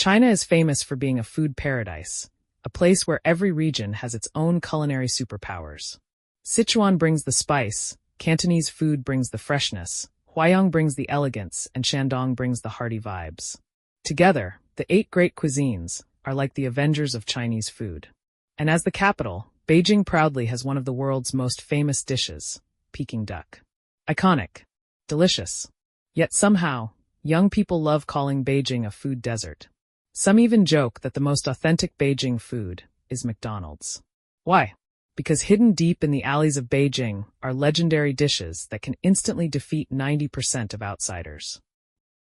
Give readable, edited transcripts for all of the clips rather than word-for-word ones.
China is famous for being a food paradise, a place where every region has its own culinary superpowers. Sichuan brings the spice, Cantonese food brings the freshness, Huayang brings the elegance, and Shandong brings the hearty vibes. Together, the 8 great cuisines are like the Avengers of Chinese food. And as the capital, Beijing proudly has one of the world's most famous dishes, Peking Duck. Iconic, delicious. Yet somehow, young people love calling Beijing a food desert. Some even joke that the most authentic Beijing food is McDonald's. Why? Because hidden deep in the alleys of Beijing are legendary dishes that can instantly defeat 90% of outsiders.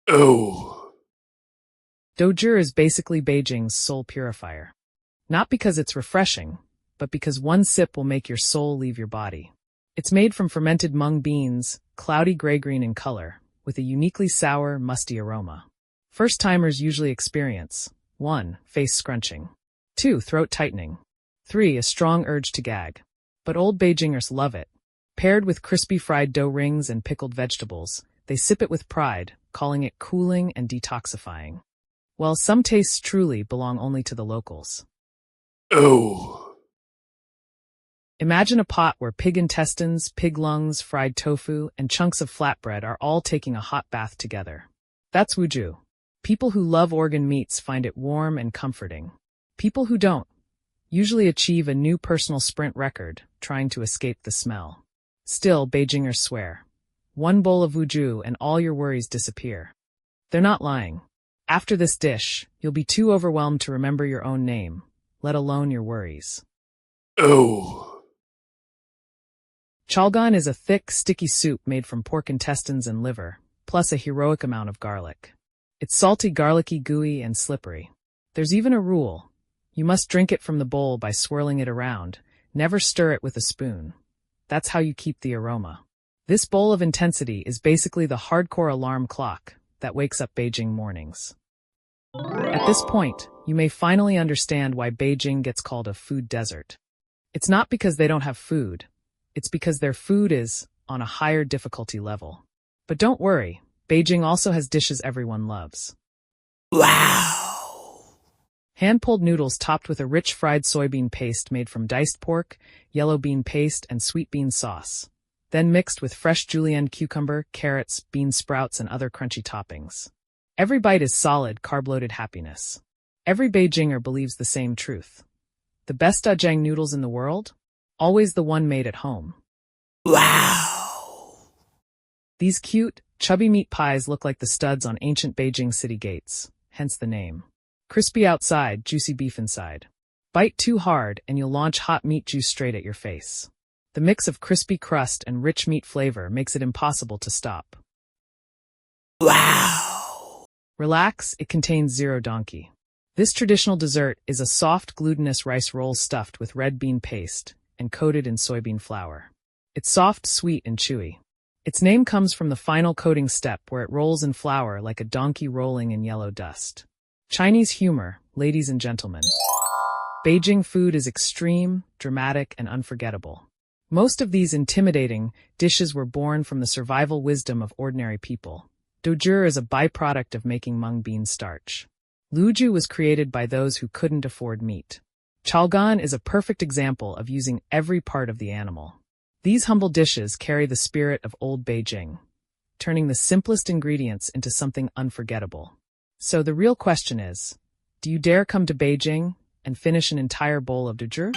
Oh. Doju is basically Beijing's soul purifier. Not because it's refreshing, but because one sip will make your soul leave your body. It's made from fermented mung beans, cloudy gray-green in color, with a uniquely sour, musty aroma. First-timers usually experience 1. Face scrunching. 2. Throat tightening. 3. A strong urge to gag. But old Beijingers love it. Paired with crispy fried dough rings and pickled vegetables, they sip it with pride, calling it cooling and detoxifying. Well, some tastes truly belong only to the locals. Oh. Imagine a pot where pig intestines, pig lungs, fried tofu, and chunks of flatbread are all taking a hot bath together. That's wuju. People who love organ meats find it warm and comforting. People who don't usually achieve a new personal sprint record trying to escape the smell. Still, Beijingers swear. 1 bowl of wuju and all your worries disappear. They're not lying. After this dish, you'll be too overwhelmed to remember your own name, let alone your worries. Oh. Chalgan is a thick, sticky soup made from pork intestines and liver, plus a heroic amount of garlic. It's salty, garlicky, gooey, and slippery. There's even a rule. You must drink it from the bowl by swirling it around, never stir it with a spoon. That's how you keep the aroma. This bowl of intensity is basically the hardcore alarm clock that wakes up Beijing mornings. At this point, you may finally understand why Beijing gets called a food desert. It's not because they don't have food. It's because their food is on a higher difficulty level. But don't worry, Beijing also has dishes everyone loves. Wow. Hand-pulled noodles topped with a rich fried soybean paste made from diced pork, yellow bean paste, and sweet bean sauce. Then mixed with fresh julienne cucumber, carrots, bean sprouts, and other crunchy toppings. Every bite is solid, carb-loaded happiness. Every Beijinger believes the same truth. The best Dajang noodles in the world? Always the one made at home. Wow. These cute, chubby meat pies look like the studs on ancient Beijing city gates, hence the name. Crispy outside, juicy beef inside. Bite too hard and you'll launch hot meat juice straight at your face. The mix of crispy crust and rich meat flavor makes it impossible to stop. Wow. Relax, it contains 0 donkey. This traditional dessert is a soft, glutinous rice roll stuffed with red bean paste and coated in soybean flour. It's soft, sweet, and chewy. Its name comes from the final coating step where it rolls in flour like a donkey rolling in yellow dust. Chinese humor, ladies and gentlemen. Beijing food is extreme, dramatic, and unforgettable. Most of these intimidating dishes were born from the survival wisdom of ordinary people. Doju is a byproduct of making mung bean starch. Luju was created by those who couldn't afford meat. Chalgan is a perfect example of using every part of the animal. These humble dishes carry the spirit of old Beijing, turning the simplest ingredients into something unforgettable. So the real question is, do you dare come to Beijing and finish an entire bowl of doju?